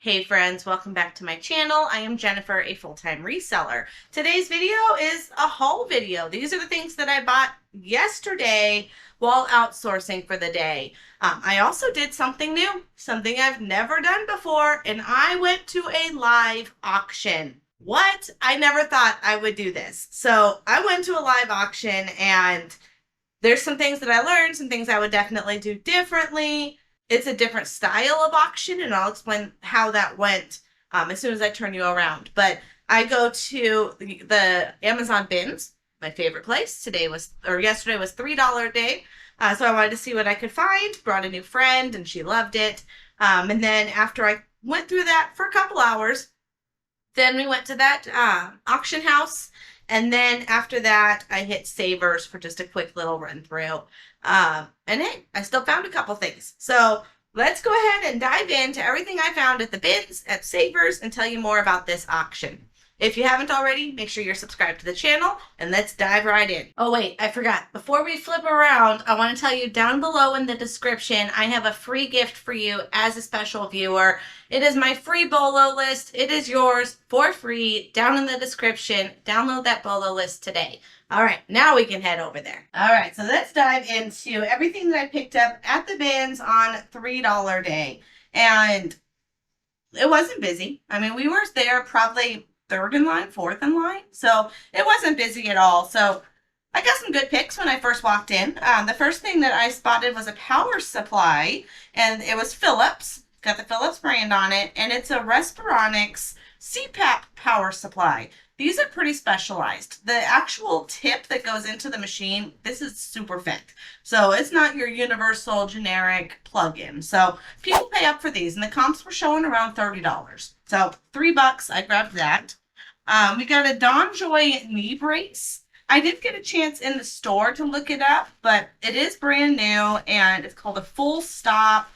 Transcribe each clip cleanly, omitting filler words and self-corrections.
Hey friends, welcome back to my channel. I am Jennifer, a full-time reseller. Today's video is a haul video. These are the things that I bought yesterday while outsourcing for the day. I also did something new, something I've never done before, and I went to a live auction. What? I never thought I would do this. So I went to a live auction and there's some things that I learned, some things I would definitely do differently. It's a different style of auction, and I'll explain how that went as soon as I turn you around. But I go to the Amazon bins, my favorite place. Yesterday was $3 a day. So I wanted to see what I could find. Brought a new friend, and she loved it. And then after I went through that for a couple hours, then we went to that auction house. And then after that, I hit Savers for just a quick little run through. And hey, I still found a couple things. So let's go ahead and dive into everything I found at the bins, at Savers, and tell you more about this auction. If you haven't already, make sure you're subscribed to the channel, and let's dive right in. Oh wait, I forgot. Before we flip around, I want to tell you down below in the description, I have a free gift for you as a special viewer. It is my free BOLO list. It is yours for free down in the description. Download that BOLO list today. All right, now we can head over there. All right, so let's dive into everything that I picked up at the bins on $3 day. And it wasn't busy. I mean, we were there probably third in line, fourth in line. So it wasn't busy at all. So I got some good picks when I first walked in. The first thing that I spotted was a power supply, and it was Philips. Got the Philips brand on it, and it's a Respironics CPAP power supply. These are pretty specialized. The actual tip that goes into the machine, this is super thick. So it's not your universal generic plug-in. So people pay up for these, and the comps were showing around $30. So $3, I grabbed that. We got a DonJoy knee brace. I did get a chance in the store to look it up, but it is brand new, and it's called a Full Stop.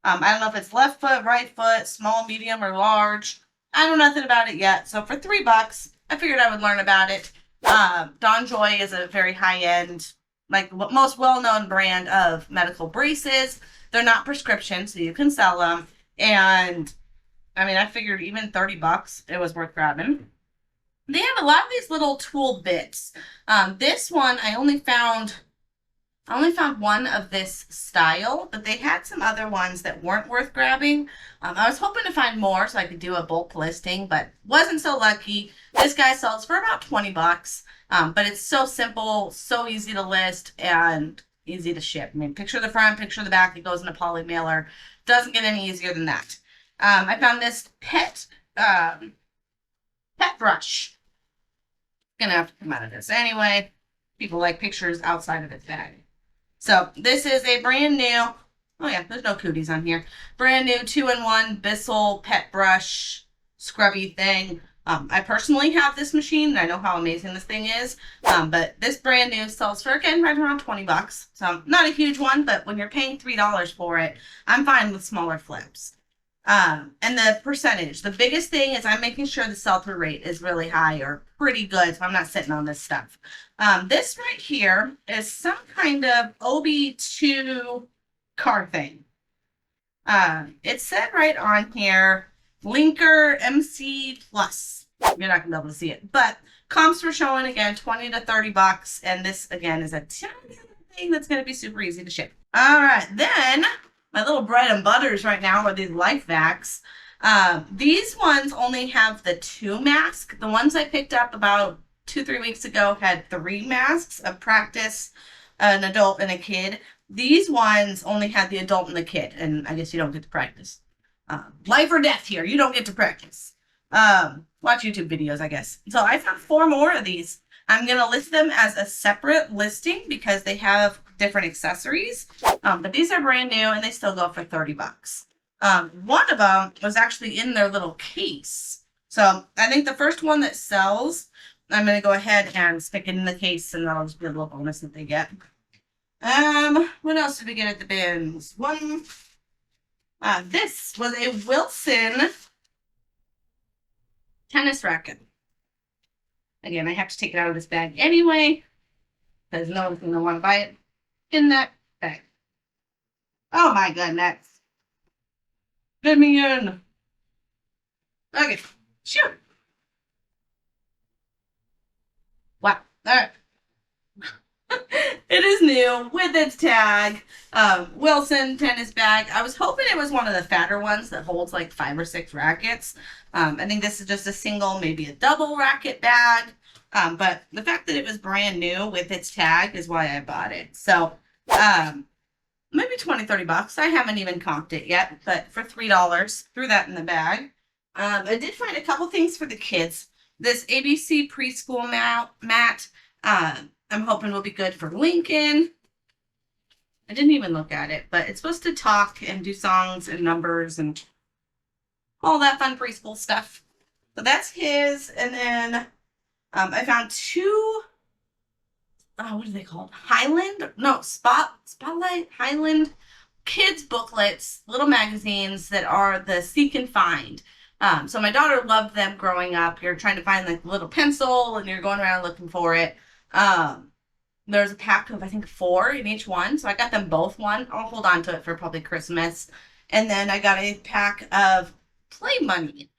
I don't know if it's left foot, right foot, small, medium, or large. I know nothing about it yet. So for $3, I figured I would learn about it. DonJoy is a very high-end, like most well-known brand of medical braces. They're not prescription, so you can sell them. And I mean, I figured even $30, it was worth grabbing. They have a lot of these little tool bits. This one, I only found one of this style, but they had some other ones that weren't worth grabbing. I was hoping to find more so I could do a bulk listing, but wasn't so lucky. This guy sells for about $20, but it's so simple, so easy to list, and easy to ship. I mean, picture the front, picture the back. It goes in a poly mailer. Doesn't get any easier than that. I found this pet brush. Gonna have to come out of this anyway. People like pictures outside of its bag. So this is a brand new, oh yeah, there's no cooties on here. Brand new 2-in-1 Bissell pet brush scrubby thing. I personally have this machine, and I know how amazing this thing is. But this brand new sells for, again, right around $20. So not a huge one, but when you're paying $3 for it, I'm fine with smaller flips. And the percentage, the biggest thing is I'm making sure the sell-through rate is really high or pretty good, so I'm not sitting on this stuff. This right here is some kind of OB2 card thing. It said right on here, Linker MC Plus. You're not gonna be able to see it, but comps were showing again $20 to $30, and this again is a tiny thing that's gonna be super easy to ship. All right, then my little bread and butters right now are these life vacs. These ones only have the 2 masks. The ones I picked up about 2-3 weeks ago had 3 masks of practice, an adult and a kid. These ones only had the adult and the kid, and I guess you don't get to practice. Life or death here. You don't get to practice. Watch YouTube videos, I guess. So I found 4 more of these. I'm going to list them as a separate listing because they have different accessories. But these are brand new, and they still go for $30. One of them was actually in their little case. So I think the first one that sells, I'm going to go ahead and stick it in the case, and that'll just be a little bonus that they get. What else did we get at the bins? This was a Wilson tennis racket. Again, I have to take it out of this bag anyway, because no one's going to want to buy it in that bag. Oh my goodness. Let me in. Okay. Sure. Wow. All right. It is new with its tag. Wilson tennis bag. I was hoping it was one of the fatter ones that holds like 5 or 6 rackets. I think this is just a single, maybe a double racket bag. But the fact that it was brand new with its tag is why I bought it. So, maybe 20-30 bucks. I haven't even comped it yet, but for $3, threw that in the bag. I did find a couple things for the kids. This ABC preschool mat. I'm hoping will be good for Lincoln. I didn't even look at it, but it's supposed to talk and do songs and numbers and all that fun preschool stuff. So that's his. And then I found 2, what are they called? Spotlight Highland kids booklets, little magazines that are the seek and find. So my daughter loved them growing up. You're trying to find like a little pencil and you're going around looking for it. There's a pack of, I think, 4 in each one. So I got them both one. I'll hold on to it for probably Christmas. And then I got a pack of play money.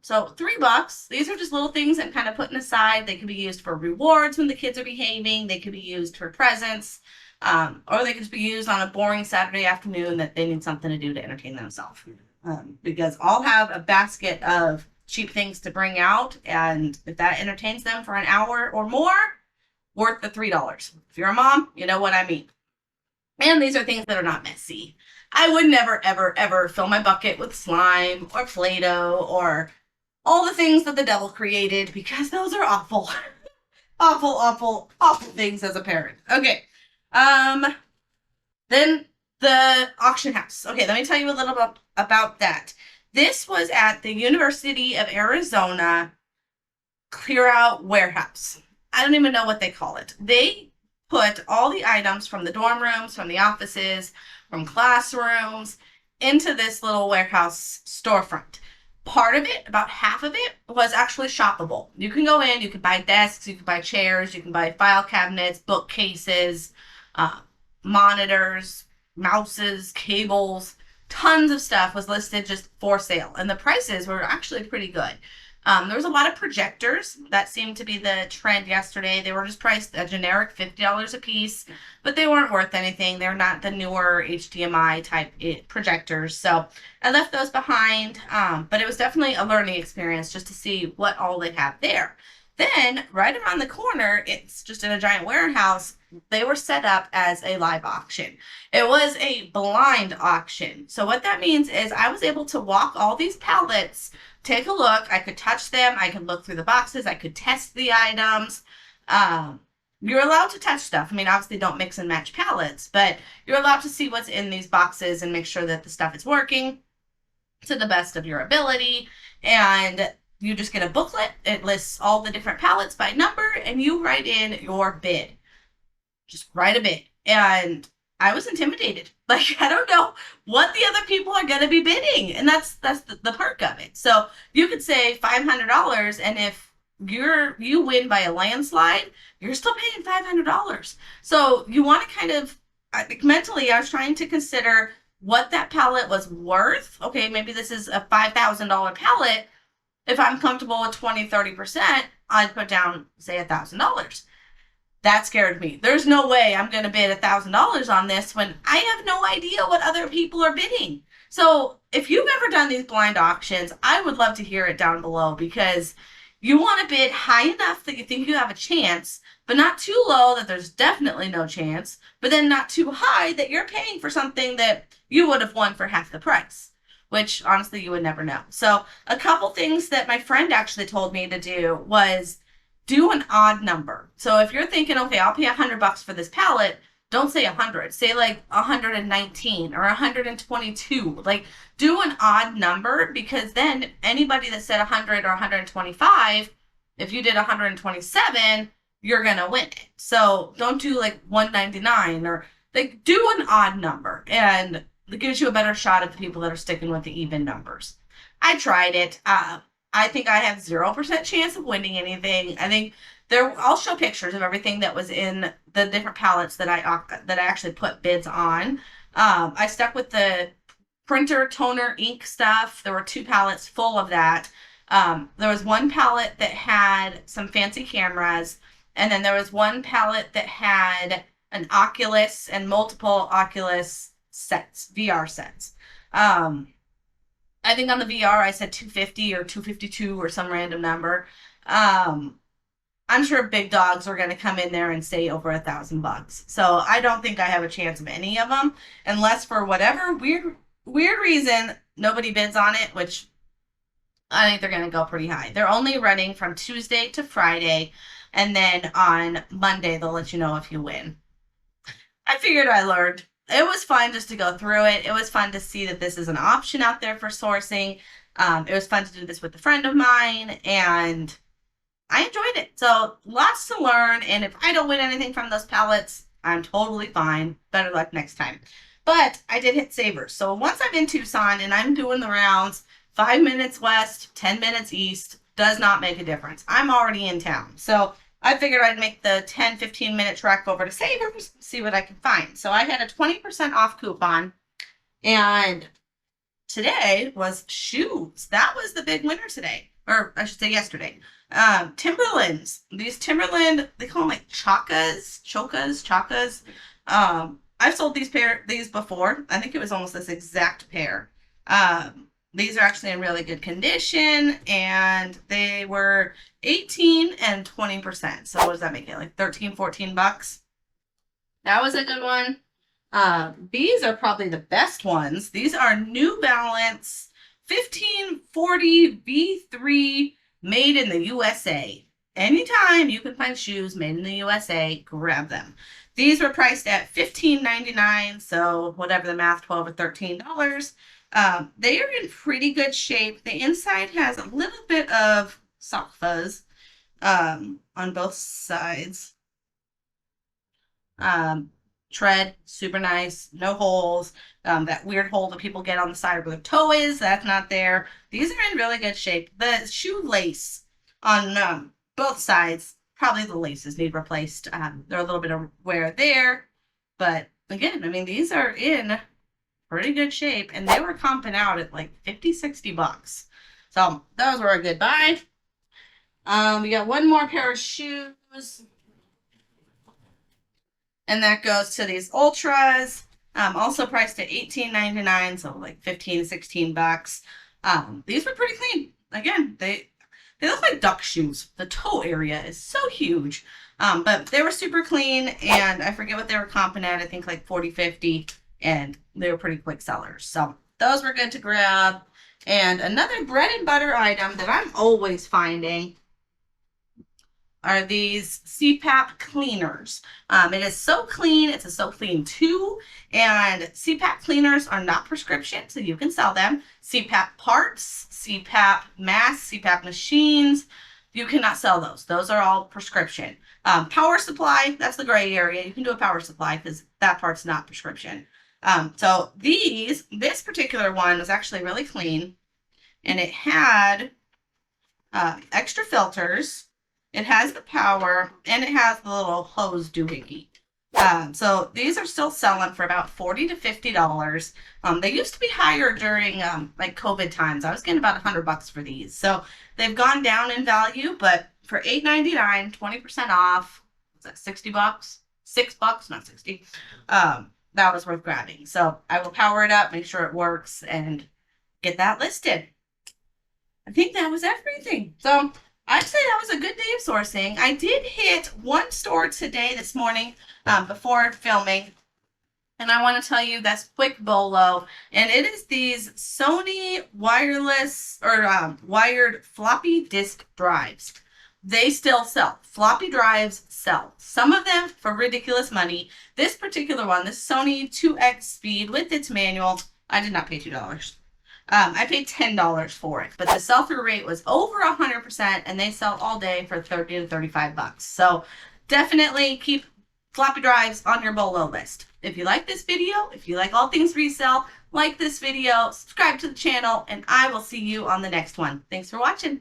So $3. These are just little things I'm kind of putting aside. They can be used for rewards when the kids are behaving. They can be used for presents. Or they can just be used on a boring Saturday afternoon that they need something to do to entertain themselves. Because I'll have a basket of cheap things to bring out. And if that entertains them for an hour or more, worth the $3. If you're a mom, you know what I mean. And these are things that are not messy. I would never, ever, ever fill my bucket with slime or Play-Doh or all the things that the devil created because those are awful. Awful, awful, awful things as a parent. Okay. Then the auction house. Okay, let me tell you a little bit about that. This was at the University of Arizona Clear Out Warehouse. I don't even know what they call it. They put all the items from the dorm rooms, from the offices, from classrooms into this little warehouse storefront. Part of it, about half of it, was actually shoppable. You can go in, you can buy desks, you can buy chairs, you can buy file cabinets, bookcases, monitors, mouses, cables, tons of stuff was listed just for sale. And the prices were actually pretty good. There was a lot of projectors. That seemed to be the trend yesterday. They were just priced a generic $50 a piece, but they weren't worth anything. They're not the newer HDMI type projectors. So I left those behind, but it was definitely a learning experience just to see what all they have there. Then right around the corner, it's just in a giant warehouse, they were set up as a live auction. It was a blind auction. So what that means is I was able to walk all these pallets, take a look. I could touch them. I could look through the boxes. I could test the items. You're allowed to touch stuff. I mean, obviously don't mix and match pallets, but you're allowed to see what's in these boxes and make sure that the stuff is working to the best of your ability. And you just get a booklet. It lists all the different pallets by number and you write in your bid. Just write a bid. And I was intimidated. Like, I don't know what the other people are going to be bidding. And that's the perk of it. So you could say $500. And if you win by a landslide, you're still paying $500. So you want to kind of, I think mentally, I was trying to consider what that pallet was worth. Okay, maybe this is a $5,000 pallet. If I'm comfortable with 20-30%, I'd put down, say, $1,000. That scared me. There's no way I'm going to bid $1,000 on this when I have no idea what other people are bidding. So if you've ever done these blind auctions, I would love to hear it down below because you want to bid high enough that you think you have a chance, but not too low that there's definitely no chance, but then not too high that you're paying for something that you would have won for half the price, which honestly you would never know. So a couple things that my friend actually told me to do was do an odd number. So if you're thinking, okay, I'll pay $100 for this pallet, don't say 100. Say like 119 or 122. Like do an odd number because then anybody that said 100 or 125, if you did 127, you're going to win it. So don't do like 199 or like do an odd number and it gives you a better shot at the people that are sticking with the even numbers. I tried it. I think I have 0% chance of winning anything. I think I'll show pictures of everything that was in the different pallets that I actually put bids on. I stuck with the printer, toner, ink stuff. There were 2 pallets full of that. There was 1 pallet that had some fancy cameras, and then there was 1 pallet that had an Oculus and multiple Oculus sets, VR sets. I think on the VR I said 250 or 252 or some random number. I'm sure big dogs are going to come in there and say over $1,000. So I don't think I have a chance of any of them, unless for whatever weird reason nobody bids on it, which I think they're going to go pretty high. They're only running from Tuesday to Friday, and then on Monday they'll let you know if you win. I figured I learned. It was fun just to go through it. It was fun to see that this is an option out there for sourcing. It was fun to do this with a friend of mine, and I enjoyed it. So lots to learn, and if I don't win anything from those pallets, I'm totally fine. Better luck next time. But I did hit savers. So once I'm in Tucson and I'm doing the rounds, 5 minutes west, 10 minutes east, does not make a difference. I'm already in town. So I figured I'd make the 10, 15-minute trek over to Savers, see what I can find. So I had a 20% off coupon, and today was shoes. That was the big winner today, or I should say yesterday. Timberlands. These Timberland, they call them like chokas. I've sold these before. I think it was almost this exact pair. These are actually in really good condition, and they were 18 and 20%. So what does that make it? Like 13, 14 bucks. That was a good one. These are probably the best ones. These are New Balance 1540 V3 made in the USA. Anytime you can find shoes made in the USA, grab them. These were priced at $15.99, so whatever the math, $12 or $13. They are in pretty good shape. The inside has a little bit of sock fuzz on both sides. Tread, super nice, no holes. That weird hole that people get on the side where the toe is, that's not there. These are in really good shape. The shoe lace on both sides, probably the laces need replaced. They're a little bit of wear there, but again, I mean, these are in pretty good shape, and they were comping out at like 50, 60 bucks. So those were a good buy. We got one more pair of shoes, and that goes to these Ultras. Also priced at $18.99, so like 15, 16 bucks. These were pretty clean. Again, they look like duck shoes. The toe area is so huge. But they were super clean, and I forget what they were comping at. I think like 40, 50, and they were pretty quick sellers. So those were good to grab. And another bread and butter item that I'm always finding are these CPAP cleaners. It is so clean. It's a So Clean 2, and CPAP cleaners are not prescription, so you can sell them. CPAP parts, CPAP masks, CPAP machines, you cannot sell those. Those are all prescription. Power supply, that's the gray area. You can do a power supply because that part's not prescription. So this particular one was actually really clean, and it had extra filters. It has the power, and it has the little hose doohickey. So these are still selling for about $40 to $50. They used to be higher during like COVID times. I was getting about $100 for these. So they've gone down in value, but for $8.99, 20% off, was that 60 bucks? $6, not 60. That was worth grabbing. So I will power it up, make sure it works, and get that listed. I think that was everything. So I'd say that was a good day of sourcing. I did hit one store today, this morning, before filming, and I want to tell you that's Quick Bolo, and it is these Sony wireless or wired floppy disk drives. They still sell. Floppy drives sell. Some of them for ridiculous money. This particular one, this Sony 2X Speed with its manual, I did not pay $2. I paid $10 for it, but the sell-through rate was over 100%, and they sell all day for 30 to 35 bucks. So definitely keep floppy drives on your Bolo list. If you like this video, if you like all things resale, like this video, subscribe to the channel, and I will see you on the next one. Thanks for watching.